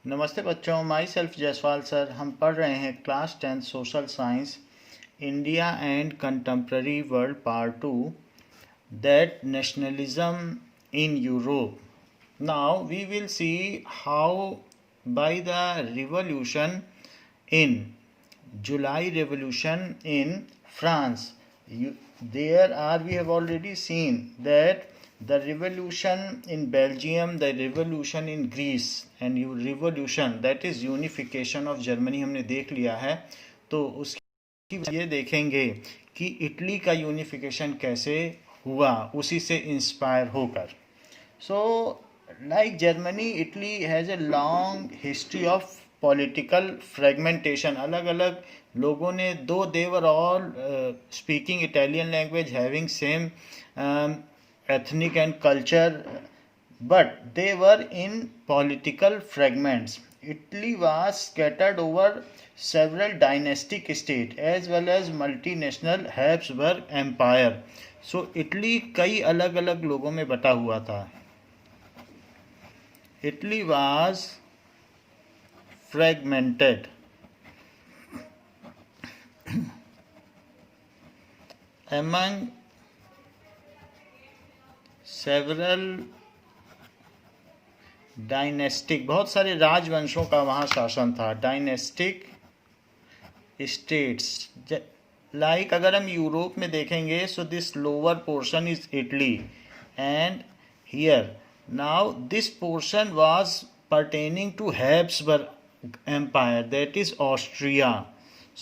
नमस्ते बच्चों, my self Jaiswal sir. हम पढ़ रहे हैं class 10 social science India and contemporary world part 2 that nationalism in Europe. Now we will see how by the revolution in July Revolution in France. We have already seen that the revolution in Belgium, the revolution in Greece and revolution that is unification of Germany हमने देख लिया है। तो उसकी ये देखेंगे कि Italy का यूनिफिकेशन कैसे हुआ, उसी से इंस्पायर होकर। So, like Germany, Italy has a long history of political fragmentation. अलग अलग लोगों ने, though they were all speaking Italian language, having same ethnic and culture, but they were in political fragments. Italy was scattered over several dynastic states as well as multinational Habsburg Empire. So Italy कई अलग अलग लोगों में बटा हुआ था। Italy was fragmented among several dynastic, बहुत सारे राजवंशों का वहाँ शासन था। डायनेस्टिक स्टेट्स, लाइक अगर हम यूरोप में देखेंगे, so this lower portion is Italy and here now this portion was pertaining to Habsburg Empire, that is Austria.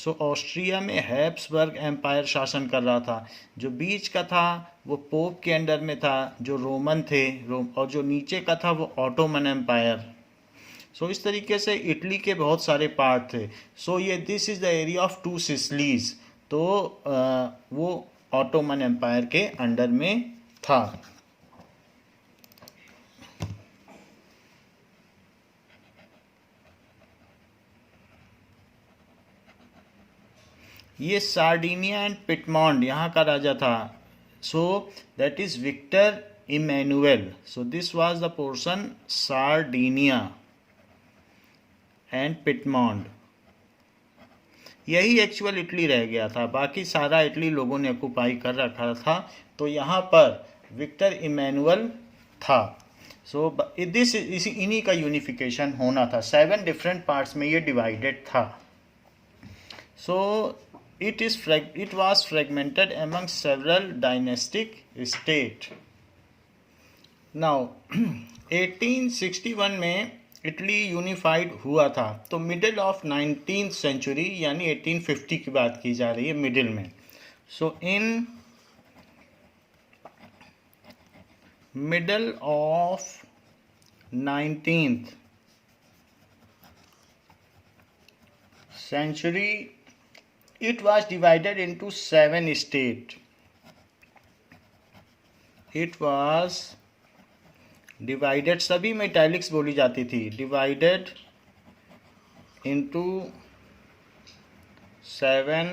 So Austria में हैब्सबर्ग एम्पायर शासन कर रहा था। जो बीच का था वो पोप के अंडर में था, जो रोमन थे और जो नीचे का था वो ऑटोमन एम्पायर। सो इस तरीके से इटली के बहुत सारे पार्ट थे। सो ये this is the area of two Sicilies, तो वो ऑटोमन एम्पायर के अंडर में था। ये सार्डिनिया एंड पिटमॉन्ड यहाँ का राजा था। So that is Victor Emmanuel. So this was the portion Sardinia and Piedmont. यही एक्चुअल इटली रह गया था, बाकी सारा इटली लोगों ने ऑक्युपाई कर रखा था। तो यहाँ पर विक्टर इमैनुअल था। सो दिस इन्हीं का यूनिफिकेशन होना था। 7 डिफरेंट पार्ट्स में ये डिवाइडेड था। सो it was fragmented among several dynastic states. Now 1861 में इटली यूनिफाइड हुआ था। तो मिडिल ऑफ 19th सेंचुरी यानी 1850 की बात की जा रही है, मिडिल में। So in middle of 19th century it was divided into 7 states. It was divided, सभी में इटैलिक्स बोली जाती थी, divided into 7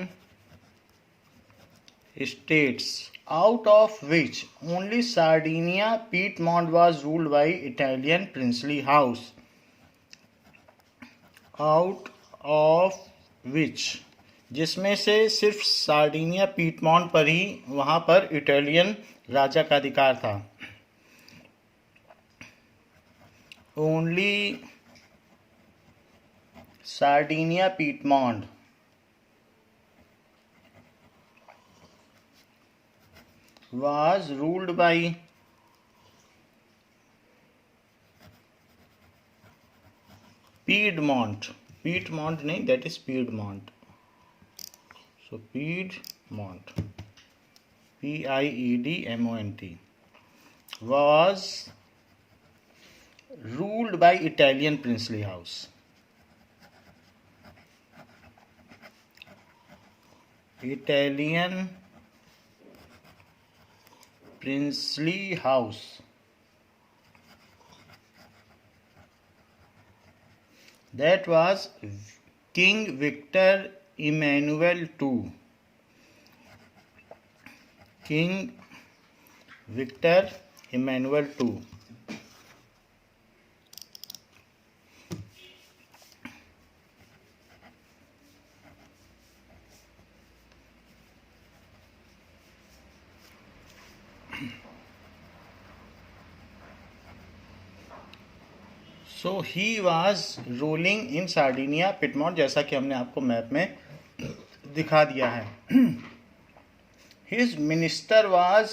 states, out of which only Sardinia Piedmont was ruled by Italian princely house. Out of which, जिसमें से सिर्फ Sardinia पीटमॉन्ट पर ही वहाँ पर इटालियन राजा का अधिकार था। Only Sardinia Piedmont was ruled by Piedmont नहीं, that is Piedmont. So Piedmont, Piedmont was ruled by Italian princely house. Italian princely house. That was King Victor Emmanuel II. King Victor Emmanuel II. So he was ruling in Sardinia Piedmont, जैसा कि हमने आपको map में दिखा दिया है। His minister was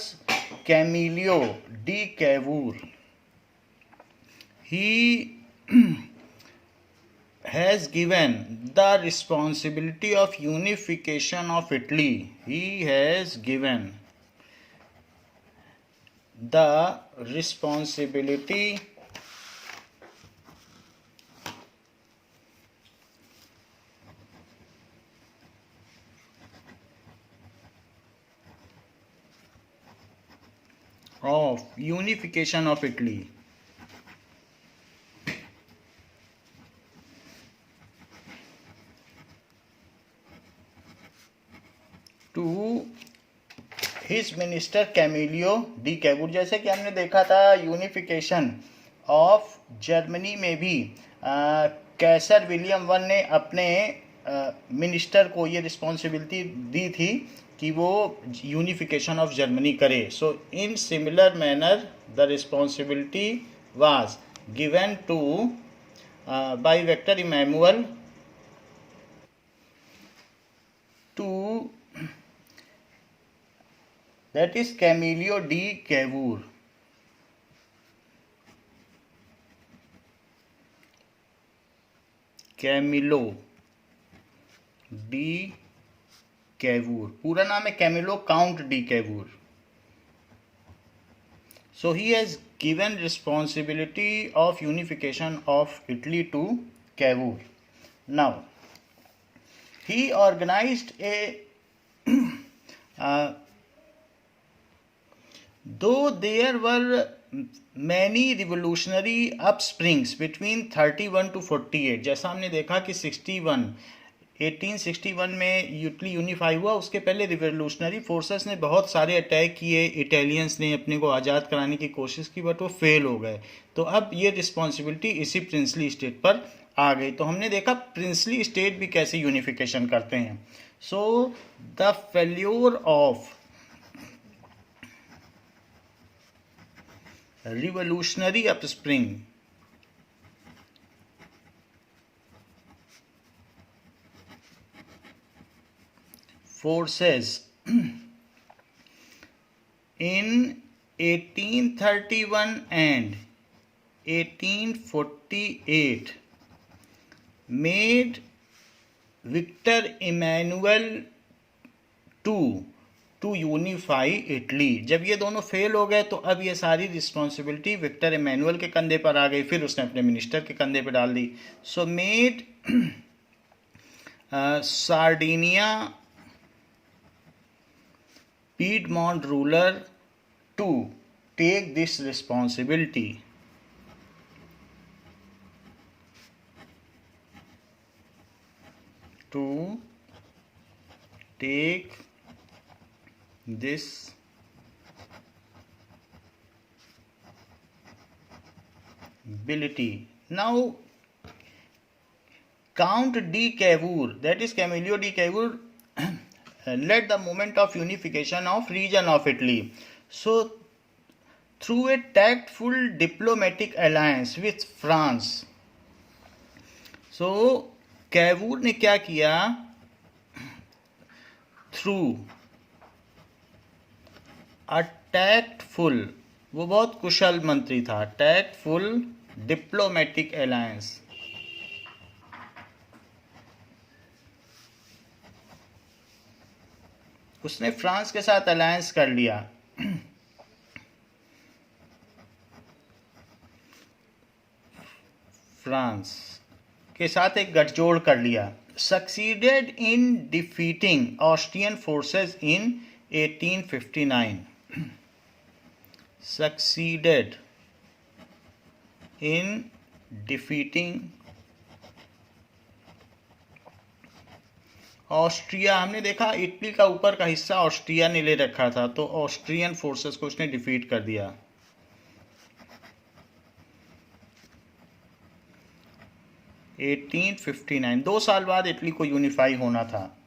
Camillo de Cavour. He has given the responsibility of unification of Italy. He has given the responsibility of unification of Italy to his minister Camillo de Cavour. जैसे कि हमने देखा था unification of Germany में भी कैसर William one ने अपने minister को ये रिस्पॉन्सिबिलिटी दी थी कि वो यूनिफिकेशन ऑफ जर्मनी करे। So in similar manner the responsibility was given to by Victor Emmanuel to that is Camillo D. Cavour. Camillo D. Cavour, पूरा नाम है Camillo count de Cavour. So he has given responsibility of unification of Italy to Cavour. Now he organized a though there were many revolutionary upsprings between 31 to 48, जैसा हमने देखा कि 1861 में Italy unify हुआ, उसके पहले रिवोल्यूशनरी फोर्सेस ने बहुत सारे अटैक किए, इटालियंस ने अपने को आज़ाद कराने की कोशिश की बट वो फेल हो गए। तो अब ये रिस्पॉन्सिबिलिटी इसी प्रिंसली स्टेट पर आ गई। तो हमने देखा प्रिंसली स्टेट भी कैसे यूनिफिकेशन करते हैं। So the failure of revolutionary upspring forces in 1831 and 1848 made Victor Emmanuel II to unify Italy. जब ये दोनों फेल हो गए तो अब ये सारी रिस्पॉन्सिबिलिटी विक्टर इमैनुअल के कंधे पर आ गई, फिर उसने अपने मिनिस्टर के कंधे पर डाल दी। So made Sardinia Piedmont ruler to take this responsibility. To take this ability. Now Count D. Cavour, that is Camillo D. Cavour, led the movement of unification of region of Italy. So through a tactful diplomatic alliance with France. So Cavour ने क्या किया? Through a tactful, वो बहुत कुशल मंत्री था, tactful diplomatic alliance, उसने France के साथ अलायंस कर लिया। फ्रांस के साथ एक गठजोड़ कर लिया। Succeeded in defeating Austrian forces in 1859। succeeded in defeating Austria. हमने देखा इटली का ऊपर का हिस्सा ऑस्ट्रिया ने ले रखा था, तो ऑस्ट्रियन फोर्सेस को उसने डिफीट कर दिया। 1859, 2 साल बाद इटली को यूनिफाई होना था।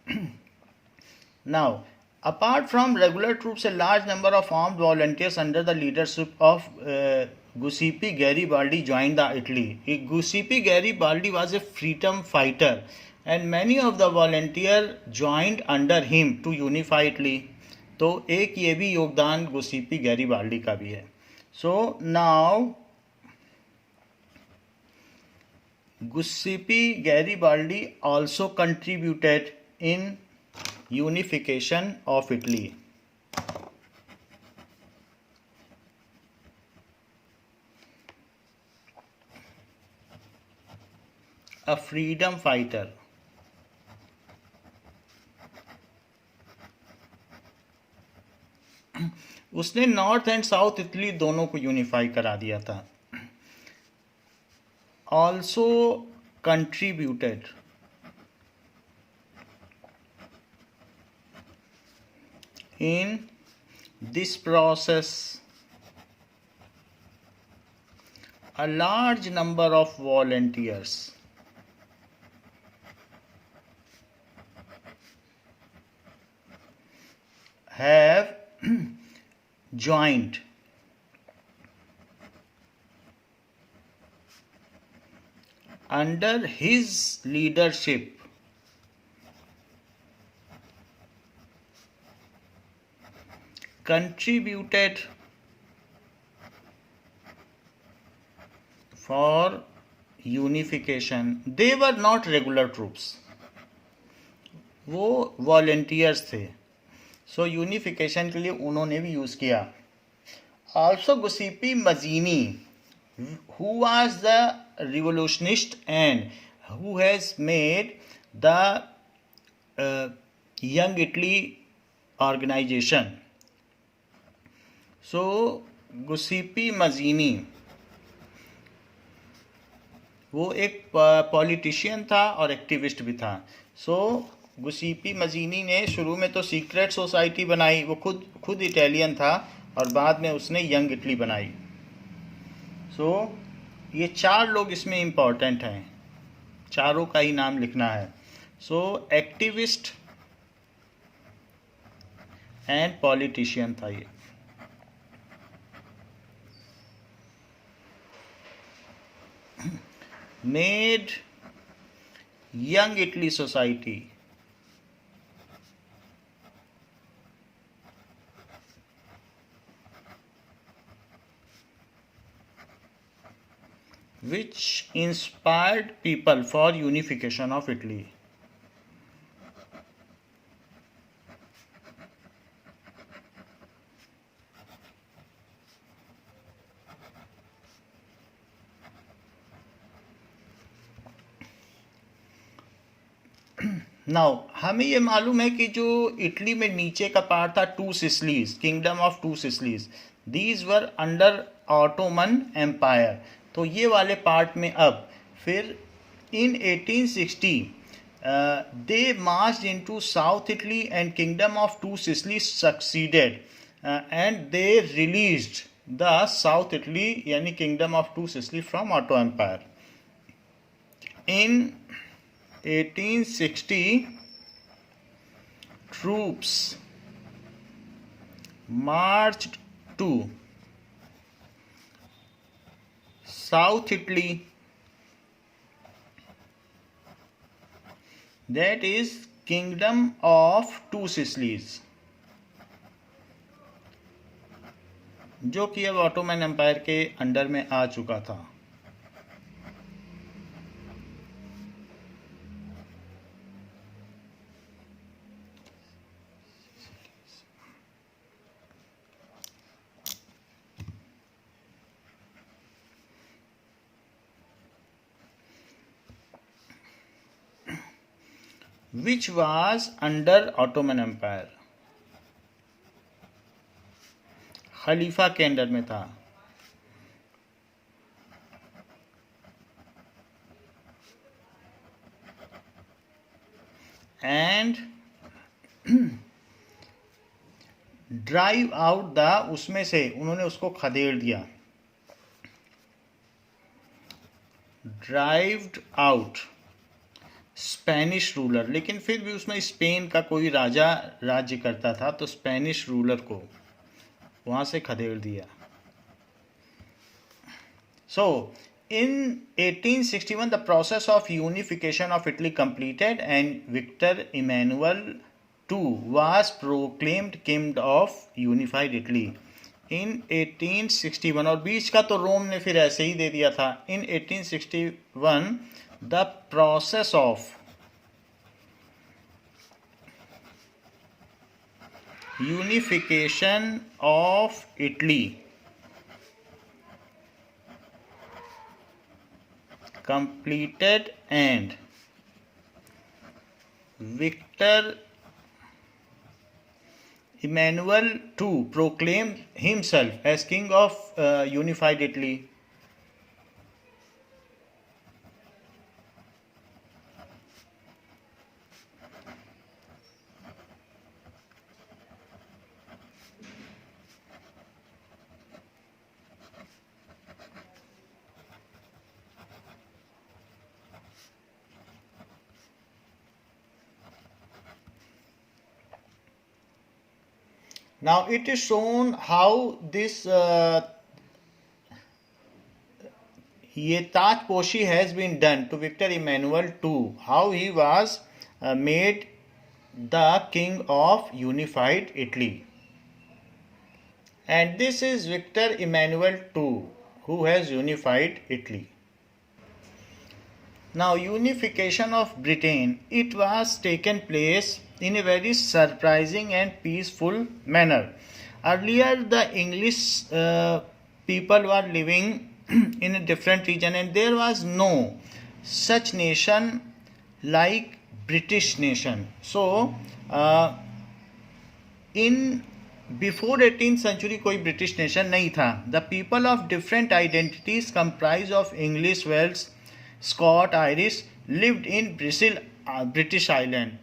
Now apart from regular troops, a large number of armed volunteers under the leadership of Giuseppe Garibaldi joined the Italy. Giuseppe Garibaldi was a freedom fighter and many of the volunteers joined under him to unify Italy. तो एक ये भी योगदान Giuseppe Garibaldi का भी है. So now Giuseppe Garibaldi also contributed in unification of Italy. A freedom fighter. उसने north and south Italy दोनों को यूनिफाई करा दिया था. Also contributed in this process a large number of volunteers have joined under his leadership contributed for unification. They were not regular troops, वो volunteers थे. So unification के लिए उन्होंने भी यूज़ किया. Also Giuseppe Mazzini, who was the revolutionist and who has made the Young Italy organization. So Giuseppe Mazzini वो एक politician था और एक्टिविस्ट भी था. सो गुसिपी मजीनी ने शुरू में तो सीक्रेट सोसाइटी बनाई. वो खुद इटालियन था और बाद में उसने यंग इटली बनाई. सो ये 4 लोग इसमें इम्पॉर्टेंट हैं. चारों का ही नाम लिखना है. सो एक्टिविस्ट एंड पॉलिटिशियन था ये. Made Young Italy Society which inspired people for unification of Italy. Now हमें ये मालूम है कि जो इटली में नीचे का पार्ट था, 2 Sicilies, kingdom of 2 Sicilies, these were under Ottoman Empire. तो ये वाले पार्ट में अब फिर in 1860 they marched into south Italy and kingdom of 2 Sicilies succeeded and they released the south Italy यानी kingdom of 2 Sicily from Otto empire. In 1860, troops marched to South Italy, that is Kingdom of 2 Sicilies, जो कि अब Ottoman empire के under में आ चुका था. which was under Ottoman Empire. खलीफा के under में था. एंड ड्राइव आउट द, उसमें से उन्होंने उसको खदेड़ दिया. ड्राइव्ड आउट स्पेनिश रूलर, लेकिन फिर भी उसमें स्पेन का कोई राजा राज्य करता था, तो स्पेनिश रूलर को वहाँ से खदेड़ दिया. So in 1861 the process of unification of Italy completed and Victor Emmanuel II was proclaimed king of unified Italy in 1861. और बीच का तो रोम ने फिर ऐसे ही दे दिया था. In 1861 the process of unification of Italy completed and Victor Emmanuel II proclaimed himself as king of unified Italy. Now it is shown how this ये ताजपोशी has been done to Victor Emmanuel II, how he was made the king of unified Italy. And this is Victor Emmanuel II who has unified Italy. Now unification of Britain, it was taken place in a very surprising and peaceful manner. Earlier the English people were living in a different region and there was no such nation like British nation. So in before 18th century कोई British nation नहीं था. The people of different identities comprised of English, Welsh, Scott, Irish lived in British Island.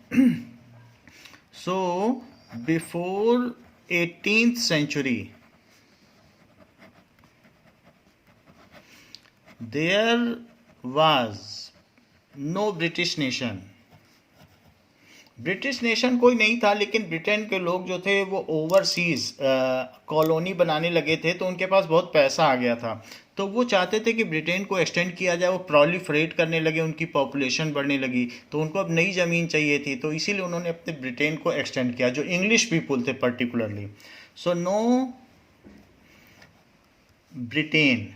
So before 18th century there was no British nation. British nation कोई नहीं था, लेकिन Britain के लोग जो थे वो ओवरसीज कॉलोनी बनाने लगे थे, तो उनके पास बहुत पैसा आ गया था, तो वो चाहते थे कि ब्रिटेन को एक्सटेंड किया जाए. वो प्रोलिफरेट करने लगे, उनकी पॉपुलेशन बढ़ने लगी, तो उनको अब नई ज़मीन चाहिए थी, तो इसीलिए उन्होंने अपने ब्रिटेन को एक्सटेंड किया, जो इंग्लिश पीपुल थे पर्टिकुलरली. सो नो ब्रिटेन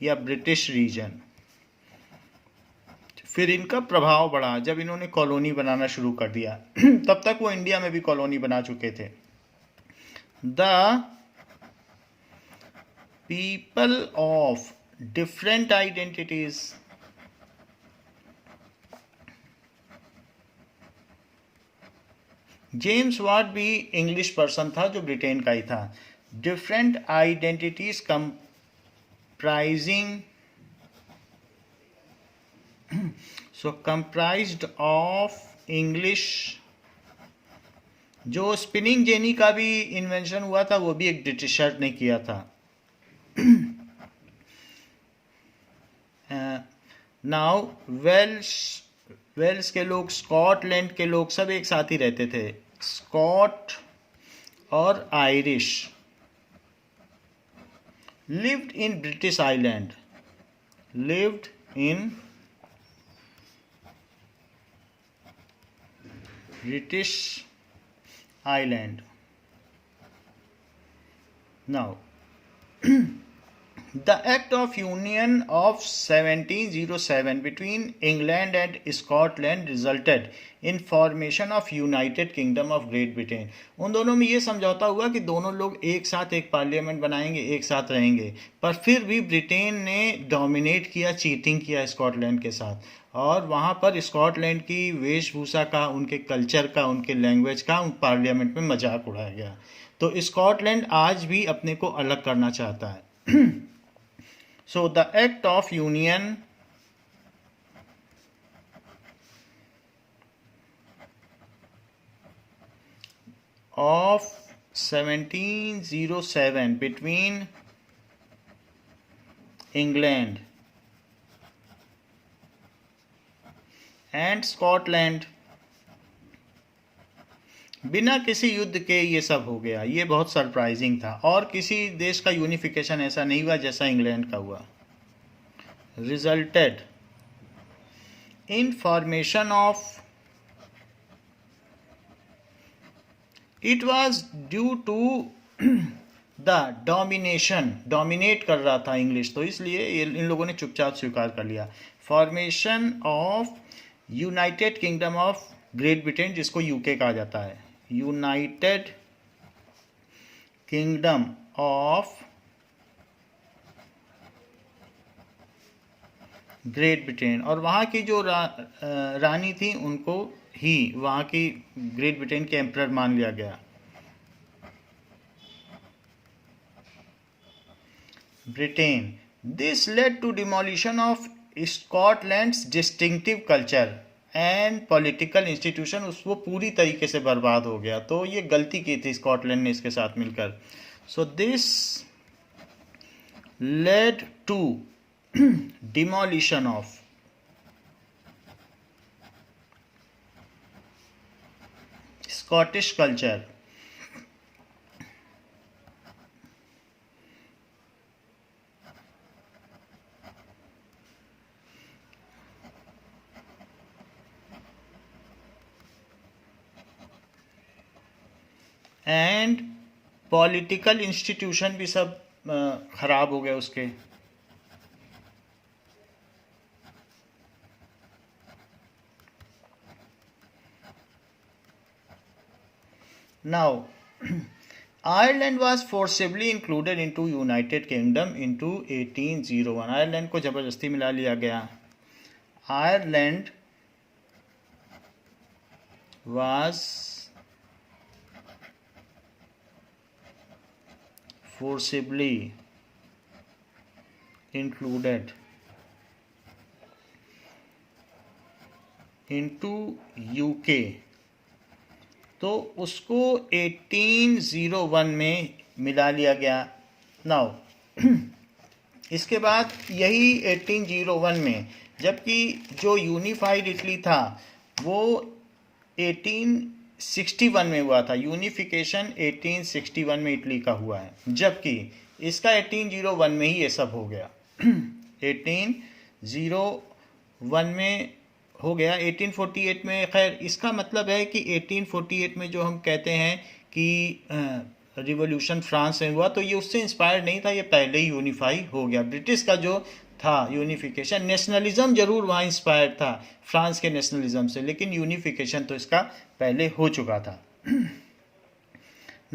या ब्रिटिश रीजन. फिर इनका प्रभाव बढ़ा जब इन्होंने कॉलोनी बनाना शुरू कर दिया. तब तक वो इंडिया में भी कॉलोनी बना चुके थे. The people of different identities James Watt भी इंग्लिश पर्सन था जो ब्रिटेन का ही था. Different identities comprising so comprised of English. जो स्पिनिंग जेनी का भी इन्वेंशन हुआ था वो भी एक ब्रिटिशर ने किया था. नाउ वेल्स के लोग, स्कॉटलैंड के लोग सब एक साथ ही रहते थे. स्कॉट और Irish lived in British Island, lived in British Island. Now, the Act of Union of 1707 between England and Scotland resulted in formation of United Kingdom of Great Britain. उन दोनों में ये समझौता हुआ कि दोनों लोग एक साथ एक पार्लियामेंट बनाएंगे, एक साथ रहेंगे, पर फिर भी ब्रिटेन ने डोमिनेट किया, चीटिंग किया स्कॉटलैंड के साथ, और वहाँ पर स्कॉटलैंड की वेशभूषा का, उनके कल्चर का, उनके लैंग्वेज का उन पार्लियामेंट में मजाक उड़ाया गया. तो स्कॉटलैंड आज भी अपने को अलग करना चाहता है. So the Act of Union of 1707 between England and Scotland बिना किसी युद्ध के ये सब हो गया. ये बहुत सरप्राइजिंग था, और किसी देश का यूनिफिकेशन ऐसा नहीं हुआ जैसा इंग्लैंड का हुआ. resulted in formation of, it was due to the domination, dominate कर रहा था इंग्लिश, तो इसलिए इन लोगों ने चुपचाप स्वीकार कर लिया। Formation of United kingdom of great Britain, जिसको यूके कहा जाता है, United kingdom of great Britain, और वहाँ की जो रानी थी उनको ही वहाँ की ग्रेट ब्रिटेन के एम्परर मान लिया गया। Britain, this led to demolition of Scotland's distinctive culture and political institution, वो पूरी तरीके से बर्बाद हो गया। तो ये गलती की थी स्कॉटलैंड ने इसके साथ मिलकर। So this led to demolition of Scottish culture and political institution भी सब खराब हो गए उसके। Now, Ireland was forcibly included into United Kingdom into 1801. Ireland को जबरदस्ती मिला लिया गया। Ireland was forcibly included into UK, तो उसको 1801 में मिला लिया गया। नाउ इसके बाद यही 1801 में, जबकि जो यूनिफाइड इटली था वो 1861 में हुआ था, यूनिफिकेशन 1861 में इटली का हुआ है, जबकि इसका 1801 में ही ये सब हो गया। 1801 में हो गया। 1848 में, खैर इसका मतलब है कि 1848 में जो हम कहते हैं कि रिवॉल्यूशन फ्रांस में हुआ, तो ये उससे इंस्पायर्ड नहीं था, ये पहले ही यूनिफाई हो गया। ब्रिटिश का जो था यूनिफिकेशन, नेशनलिज्म जरूर वहाँ इंस्पायर्ड था फ्रांस के नेशनलिज्म से, लेकिन यूनिफिकेशन तो इसका पहले हो चुका था।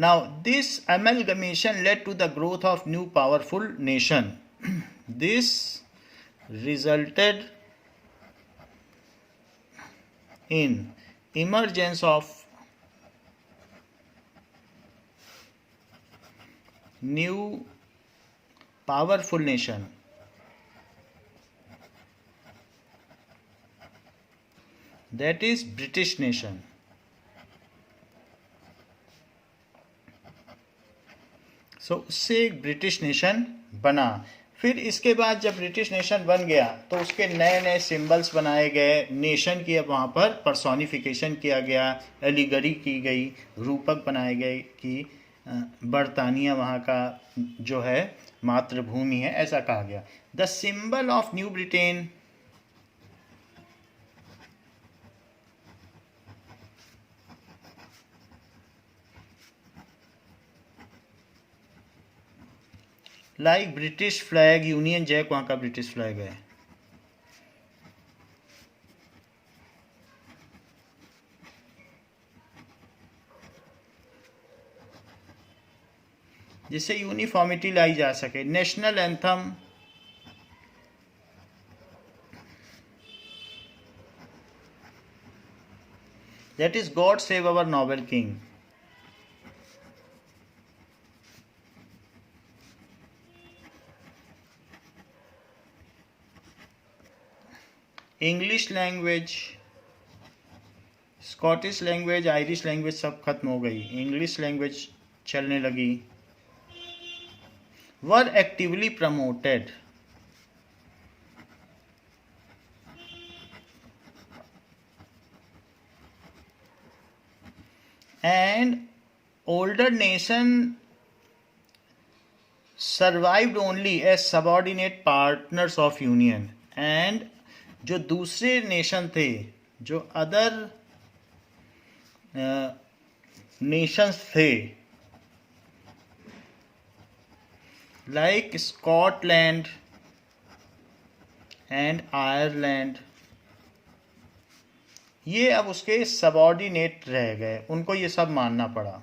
Now this amalgamation led to the growth of new powerful nation. This resulted in emergence of new powerful nation, that is British nation। सो उससे एक ब्रिटिश नेशन बना। फिर इसके बाद जब ब्रिटिश नेशन बन गया तो उसके नए नए सिंबल्स बनाए गए, नेशन की अब वहाँ पर पर्सोनिफिकेशन किया गया, एलिगरी की गई, रूपक बनाए गए कि बरतानिया वहाँ का जो है मातृभूमि है, ऐसा कहा गया। The symbol of new Britain, like British flag, Union Jack वहाँ का ब्रिटिश फ्लैग है। जिससे यूनिफॉर्मिटी लाई जा सके। National anthem, that is God save our noble king. English language, Scottish language, Irish language सब खत्म हो गई, इंग्लिश लैंग्वेज चलने लगी। Were actively promoted, and older nation survived only as subordinate partners of union, and जो दूसरे nation थे, जो अदर नेशंस थे, लाइक स्कॉटलैंड एंड आयरलैंड, ये अब उसके सबऑर्डिनेट रह गए, उनको ये सब मानना पड़ा.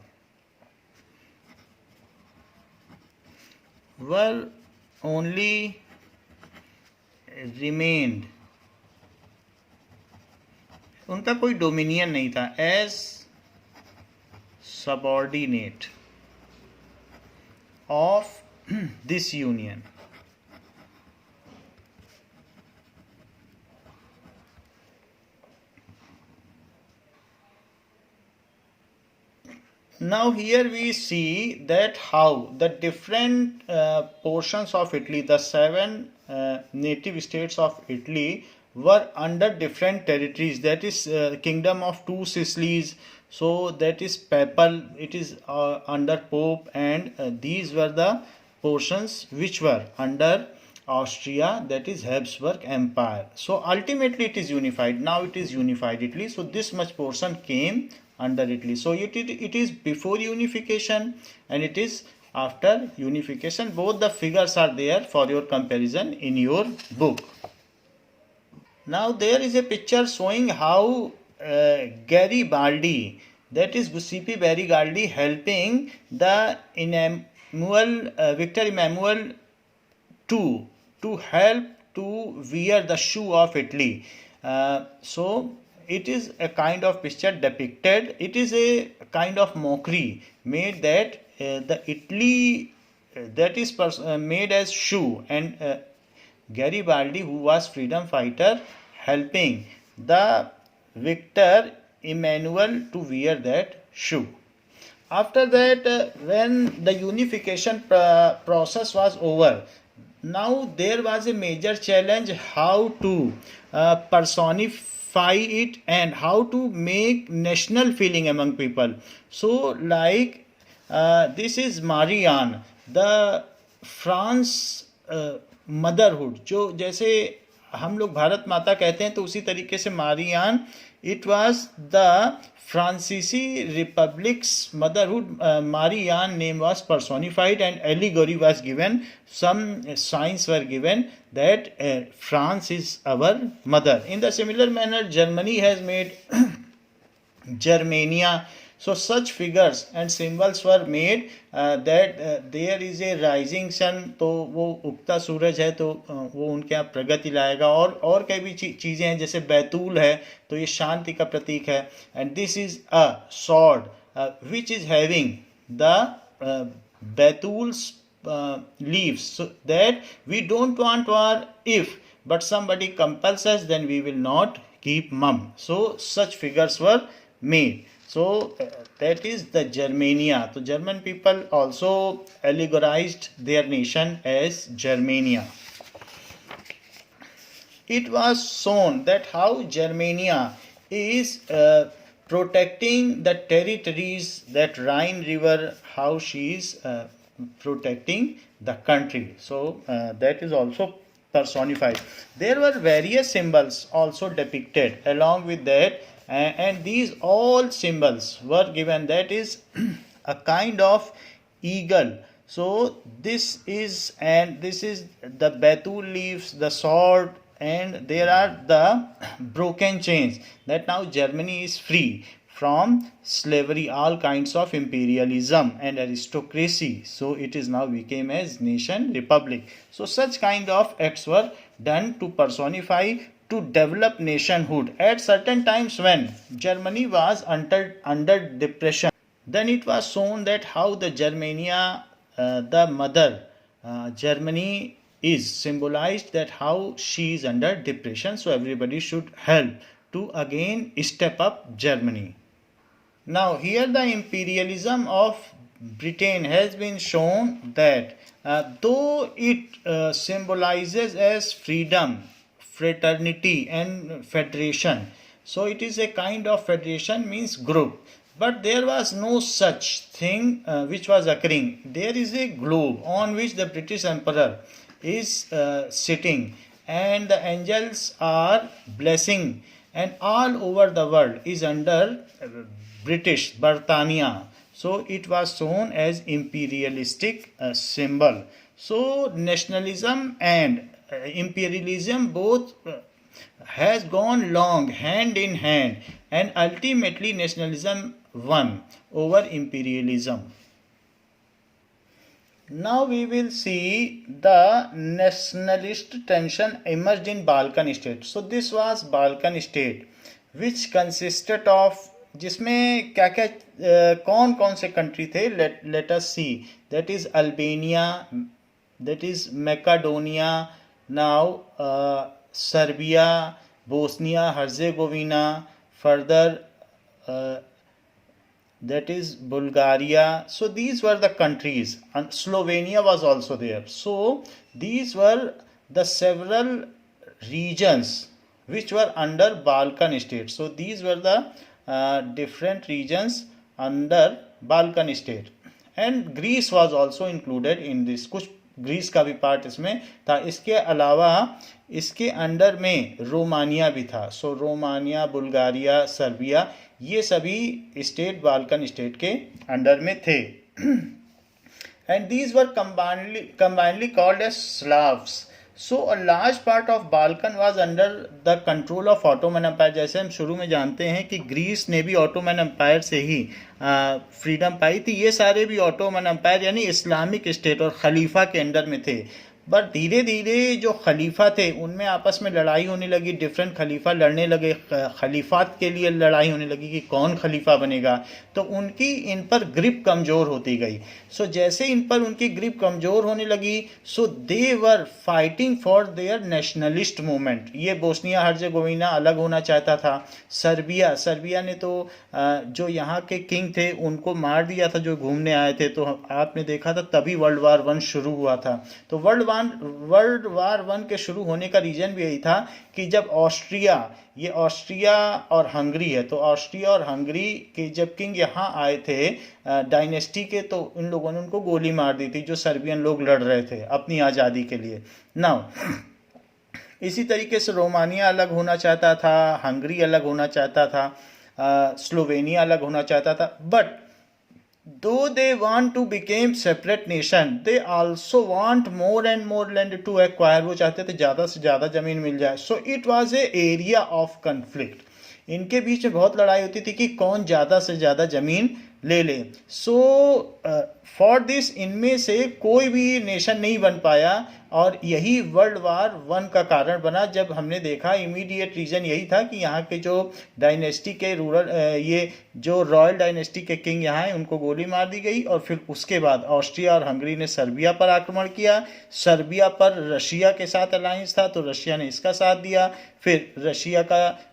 were only remained, उनका कोई डोमिनियन नहीं था, as subordinate of this union. Now here we see that how the different portions of Italy, the 7 native states of Italy, were under different territories. That is kingdom of two Sicilies. So that is papal. It is under Pope, and these were the portions which were under Austria, that is Habsburg Empire. So ultimately it is unified. Now it is unified Italy. So this much portion came under Italy. So it is before unification and it is after unification. Both the figures are there for your comparison in your book. Now there is a picture showing how Garibaldi, that is Giuseppe Garibaldi, helping the Victor Emmanuel II to help to wear the shoe of Italy. So it is a kind of picture depicted. It is a kind of mockery made that the Italy that is made as shoe, and Garibaldi, who was freedom fighter, helping the Victor Emmanuel to wear that shoe. After that, when the unification process was over, now there was a major challenge how to personify it and how to make national feeling among people. So like this is Marie Anne, the France motherhood, जो जैसे हम लोग भारत माता कहते हैं तो उसी तरीके से मारी आन, it was the Francisci Republic's motherhood. Marie Anne name was personified and allegory was given. Some signs were given that France is our mother. In the similar manner, Germany has made Germania. So such figures and symbols were made that there is a rising sun, तो वो उगता सूरज है तो वो उनके यहाँ प्रगति लाएगा. और कई भी चीज़ें हैं, जैसे बैतूल है तो ये शांति का प्रतीक है. And this is a sword which is having the betels leaves, so that we don't want war. If but somebody compels us, then we will not keep mum. So such figures were made. So that is the Germania. So German people also allegorized their nation as Germania. It was shown that how Germania is protecting the territories, that Rhine river, how she is protecting the country. So that is also personified. There were various symbols also depicted along with that, and these all symbols were given. That is a kind of eagle. So this is, and this is the batul leaves, the sword, and there are the broken chains, that now Germany is free from slavery, all kinds of imperialism and aristocracy. So it is now became as nation republic. So such kind of acts were done to personify, to develop nationhood. At certain times when Germany was under depression, then it was shown that how the Germania, the mother Germany is symbolized, that how she is under depression, so everybody should help to again step up Germany. Now here the imperialism of Britain has been shown that though it symbolizes as freedom, fraternity and federation, so it is a kind of federation, means group, but there was no such thing which was occurring. There is a globe on which the British Emperor is sitting, and the angels are blessing, and all over the world is under British, Britannia. So it was shown as imperialistic symbol. So nationalism and imperialism both has gone long hand in hand, and ultimately nationalism won over imperialism. Now we will see the nationalist tension emerged in Balkan state. So this was Balkan state which consisted of, जिसमें क्या क्या कौन कौन से country थे, let us see. That is Albania, that is Macedonia, now Serbia, Bosnia Herzegovina, further that is Bulgaria. So these were the countries, and Slovenia was also there. So these were the several regions which were under Balkan state. So these were the different regions under Balkan state, and Greece was also included in this. कुछ Greece का भी part इसमें था. इसके अलावा इसके under में Romania भी था. सो रोमानिया, बुल्गारिया, सर्बिया, ये सभी स्टेट बाल्कन स्टेट के अंडर में थे. And these were combinedly called as Slavs. So a large part of Balkan was under the control of Ottoman Empire. जैसे हम शुरू में जानते हैं कि ग्रीस ने भी ऑटोमन एम्पायर से ही फ्रीडम पाई थी. ये सारे भी ऑटोमन एम्पायर यानी इस्लामिक स्टेट और खलीफा के अंडर में थे. बट धीरे धीरे जो खलीफा थे उनमें आपस में लड़ाई होने लगी. डिफरेंट खलीफा लड़ने लगे, खलीफात के लिए लड़ाई होने लगी कि कौन खलीफा बनेगा. तो उनकी इन पर ग्रिप कमज़ोर होती गई. सो जैसे इन पर उनकी ग्रिप कमज़ोर होने लगी, so they were fighting for their nationalist movement. ये बोस्निया हर्जेगोविना अलग होना चाहता था. सर्बिया ने तो जो यहाँ के किंग थे उनको मार दिया था जो घूमने आए थे. तो आपने देखा था तभी वर्ल्ड वार 1 शुरू हुआ था. तो वर्ल्ड वार 1 के शुरू होने का रीजन भी यही था कि जब ऑस्ट्रिया और हंगरी है, तो ऑस्ट्रिया और हंगरी के जब किंग यहाँ आए थे डायनेस्टी के, तो इन लोगों ने उनको गोली मार दी थी जो सर्बियन लोग लड़ रहे थे अपनी आज़ादी के लिए. नाउ इसी तरीके से रोमानिया अलग होना चाहता था, हंगरी अलग होना चाहता था, स्लोवेनिया अलग होना चाहता था. But though they want to become separate nation, they also want more and more land to acquire. वो चाहते थे ज़्यादा से ज़्यादा ज़मीन मिल जाए. So it was a area of conflict. इनके बीच में बहुत लड़ाई होती थी कि कौन ज़्यादा से ज़्यादा ज़मीन ले ले. सो फॉर दिस इनमें से कोई भी नेशन नहीं बन पाया, और यही वर्ल्ड वार 1 का कारण बना. जब हमने देखा इमीडिएट रीजन यही था कि यहाँ के जो डायनेस्टी के ये जो रॉयल डायनेस्टी के किंग यहाँ हैं उनको गोली मार दी गई. और फिर उसके बाद ऑस्ट्रिया और हंगरी ने सर्बिया पर आक्रमण किया. सर्बिया पर रशिया के साथ अलायंस था तो रशिया ने इसका साथ दिया. फिर रशिया का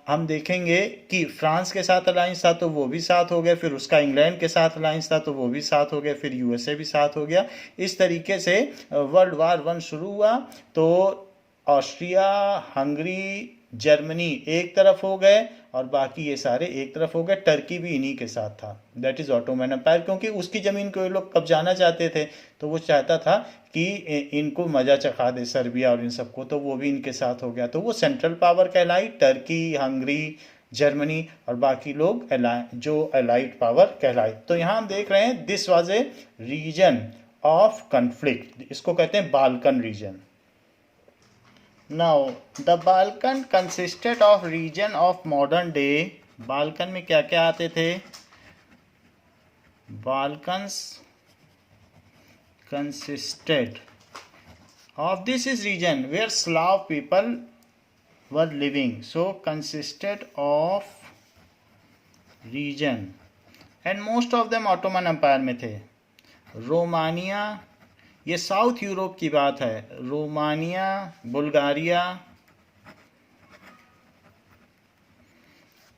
हम देखेंगे कि फ्रांस के साथ अलायंस था तो वो भी साथ हो गया. फिर उसका इंग्लैंड के साथ अलायंस था तो वो भी साथ हो गया. फिर यूएसए भी साथ हो गया. इस तरीके से वर्ल्ड वार 1 शुरू हुआ. तो ऑस्ट्रिया, हंगरी, जर्मनी एक तरफ हो गए और बाकी ये सारे एक तरफ हो गए. टर्की भी इन्हीं के साथ था, दैट इज़ ऑटोमन एम्पायर, क्योंकि उसकी ज़मीन को ये लोग कब्जाना चाहते थे. तो वो चाहता था कि इनको मज़ा चखा दे सर्बिया और इन सबको, तो वो भी इनके साथ हो गया. तो वो सेंट्रल पावर कहलाई, टर्की, हंगरी, जर्मनी, और बाकी लोग जो अलाइड पावर कहलाई. तो यहाँ हम देख रहे हैं this was a region of conflict. इसको कहते हैं Balkan region. Now the Balkan consisted of region of modern day. Balkan में क्या क्या आते थे? Balkans consisted of this is region where Slav people were living. So consisted of region and most of them Ottoman Empire में थे. Romania, ये south Europe की बात है. रोमानिया, बुल्गारिया,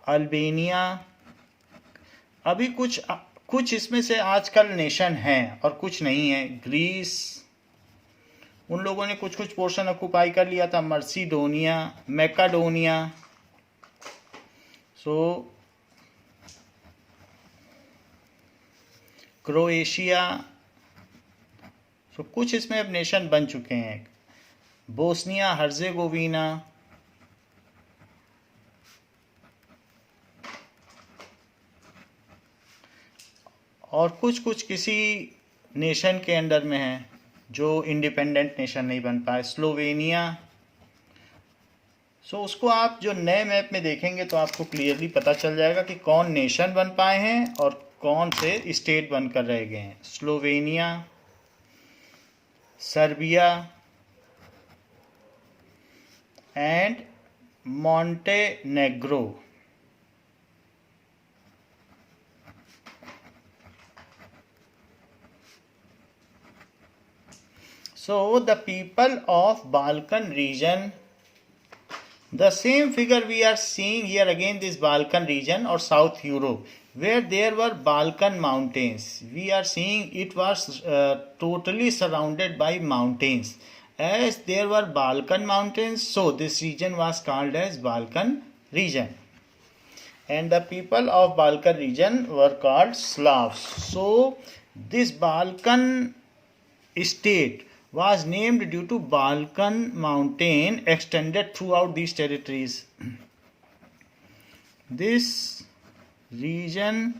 अल्बेनिया, अभी कुछ इसमें से आजकल नेशन हैं और कुछ नहीं है. ग्रीस, उन लोगों ने कुछ पोर्शन ऑक्युपाई कर लिया था. मर्सिडोनिया, मैकाडोनिया. सो क्रोएशिया, तो कुछ इसमें अब नेशन बन चुके हैं, बोस्निया हर्जेगोविना, और कुछ कुछ किसी नेशन के अंडर में है जो इंडिपेंडेंट नेशन नहीं बन पाए, स्लोवेनिया। सो उसको आप जो नए मैप में देखेंगे तो आपको क्लियरली पता चल जाएगा कि कौन नेशन बन पाए हैं और कौन से स्टेट बनकर रह गए हैं। Slovenia, Serbia and Montenegro. So the people of Balkan region, the same figure we are seeing here again, this Balkan region or South Europe, where there were Balkan mountains. We are seeing it was totally surrounded by mountains. As there were Balkan mountains, so this region was called as Balkan region. And the people of Balkan region were called Slavs. So this Balkan state was named due to Balkan mountain extended throughout these territories. This region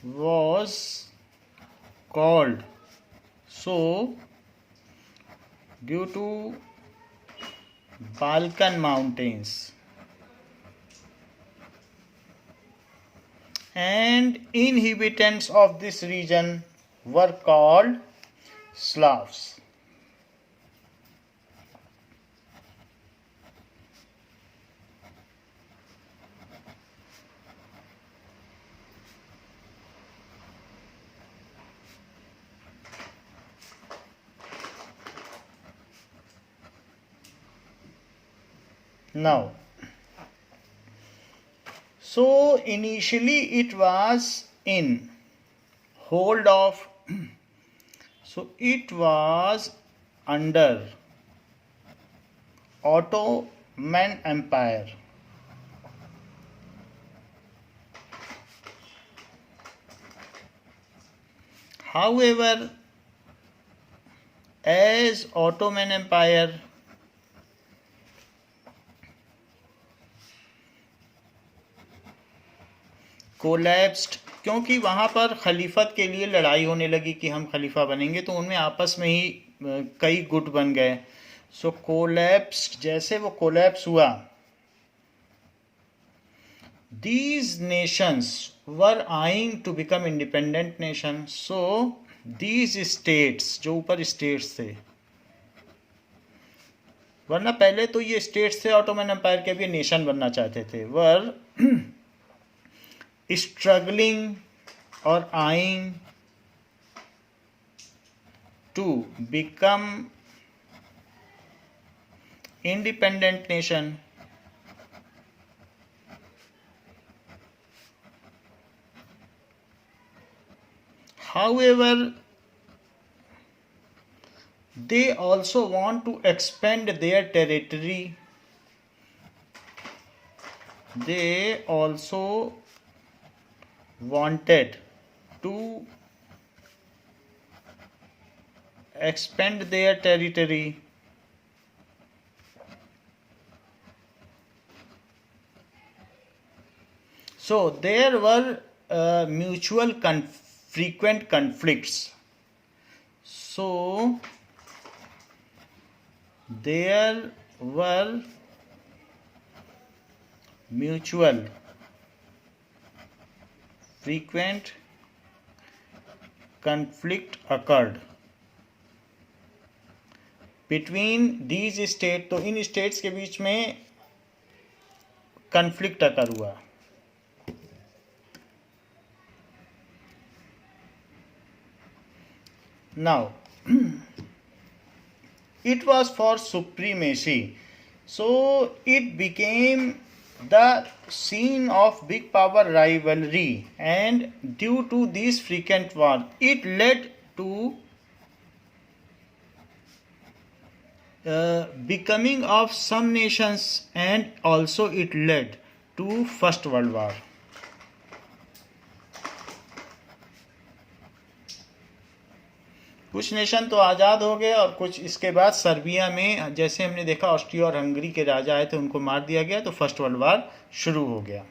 was called so due to Balkan mountains, and inhabitants of this region were called Slavs. Now, so initially it was in hold of, so it was under Ottoman Empire. However, as Ottoman Empire collapsed, क्योंकि वहाँ पर खलीफत के लिए लड़ाई होने लगी कि हम खलीफा बनेंगे, तो उनमें आपस में ही कई गुट बन गए। सो कोलैप्स्ड, जैसे वो कोलैप्स हुआ, these nations were eyeing to become independent nation. So these states, जो ऊपर states थे, वरना पहले तो ये स्टेट्स थे ऑटोमन एम्पायर के, भी नेशन बनना चाहते थे, वर struggling or eyeing to become independent nation. However, they also want to expand their territory. They also wanted to expand their territory. So there were mutual frequent conflicts. So there were mutual frequent conflict occurred between these states. तो इन states के बीच में conflict occur हुआ। Now it was for supremacy, so it became the scene of big power rivalry, and due to these frequent wars, it led to becoming of some nations, and also it led to First World War. कुछ nation तो आज़ाद हो गए और कुछ इसके बाद Serbia में, जैसे हमने देखा ऑस्ट्रिया और हंगरी के राजा आए थे, उनको मार दिया गया, तो फर्स्ट वर्ल्ड वार शुरू हो गया।